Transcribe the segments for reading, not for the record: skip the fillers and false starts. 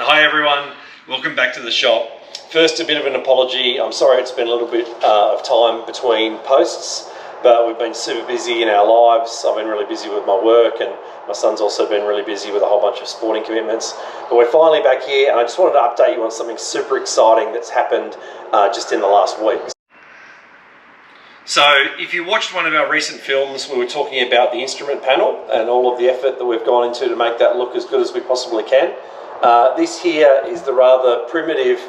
Hi everyone, welcome back to the shop. First, a bit of an apology. I'm sorry it's been a little bit of time between posts, but we've been super busy in our lives. I've been really busy with my work, and my son's also been really busy with a whole bunch of sporting commitments. But we're finally back here, and I just wanted to update you on something super exciting that's happened just in the last week. So if you watched one of our recent films, we were talking about the instrument panel and all of the effort that we've gone into to make that look as good as we possibly can. This here is the rather primitive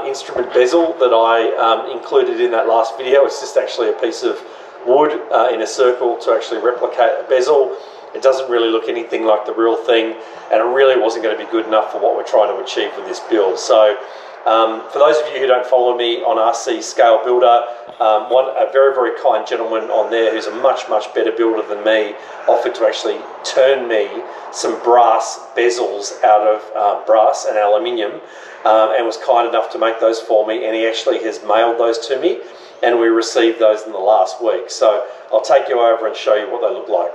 instrument bezel that I included in that last video. It's just actually a piece of wood in a circle to actually replicate a bezel. It doesn't really look anything like the real thing, and it really wasn't going to be good enough for what we're trying to achieve with this build. So for those of you who don't follow me on RC Scale Builder, a very, very kind gentleman on there who's a much, much better builder than me offered to actually turn me some brass bezels out of brass and aluminium, and was kind enough to make those for me, and he actually has mailed those to me, and we received those in the last week. So I'll take you over and show you what they look like.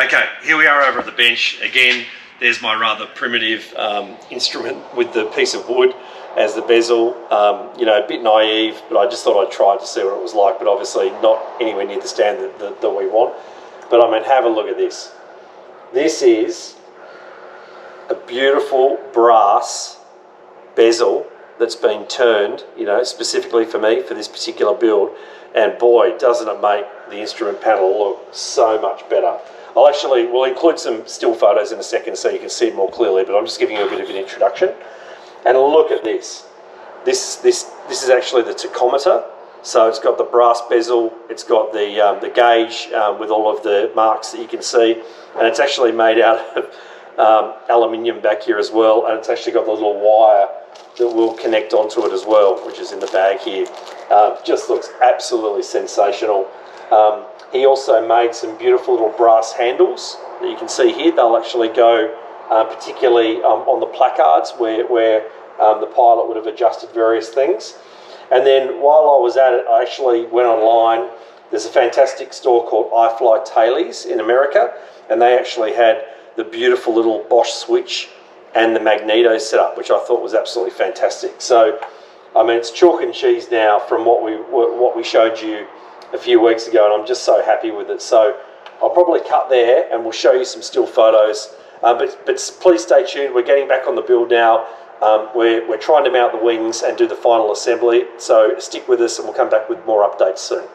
Okay, here we are over at the bench. Again, there's my rather primitive instrument with the piece of wood as the bezel. You know, a bit naive, but I just thought I'd try to see what it was like, but obviously not anywhere near the standard that we want. But I mean, have a look at this. This is a beautiful brass bezel that's been turned, you know, specifically for me, for this particular build. And boy, doesn't it make the instrument panel look so much better. We'll include some still photos in a second so you can see it more clearly, but I'm just giving you a bit of an introduction. And look at this. This is actually the tachometer. So it's got the brass bezel, it's got the gauge with all of the marks that you can see, and it's actually made out of aluminium back here as well, and it's actually got the little wire that will connect onto it as well, which is in the bag here. Just looks absolutely sensational. He also made some beautiful little brass handles that you can see here. They'll actually go particularly on the placards where the pilot would have adjusted various things. And then while I was at it, I actually went online. There's a fantastic store called iFlyTailies in America, and they actually had the beautiful little Bosch switch and the magneto setup, which I thought was absolutely fantastic. So, I mean, it's chalk and cheese now from what we showed you a few weeks ago, and I'm just so happy with it. So I'll probably cut there and we'll show you some still photos, but please stay tuned. We're getting back on the build now. We're trying to mount the wings and do the final assembly, so stick with us and we'll come back with more updates soon.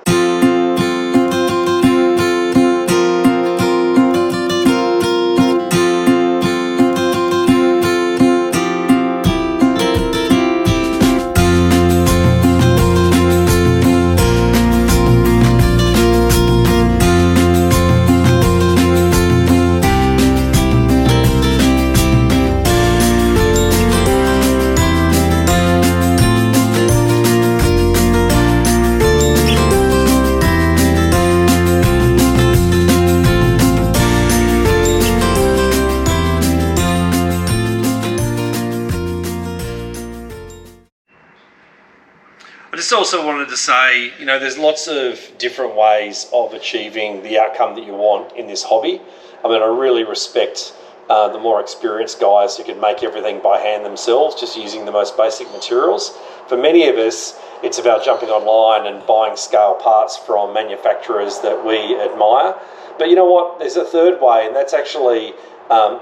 I just also wanted to say, you know, there's lots of different ways of achieving the outcome that you want in this hobby. I mean, I really respect the more experienced guys who can make everything by hand themselves, just using the most basic materials. For many of us, it's about jumping online and buying scale parts from manufacturers that we admire. But you know what? There's a third way, and that's actually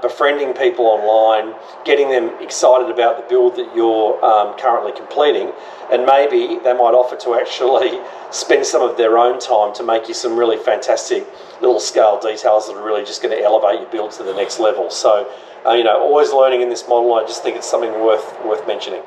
befriending people online, getting them excited about the build that you're currently completing, and maybe they might offer to actually spend some of their own time to make you some really fantastic little scale details that are really just going to elevate your build to the next level. So, you know, always learning in this model. I just think it's something worth mentioning.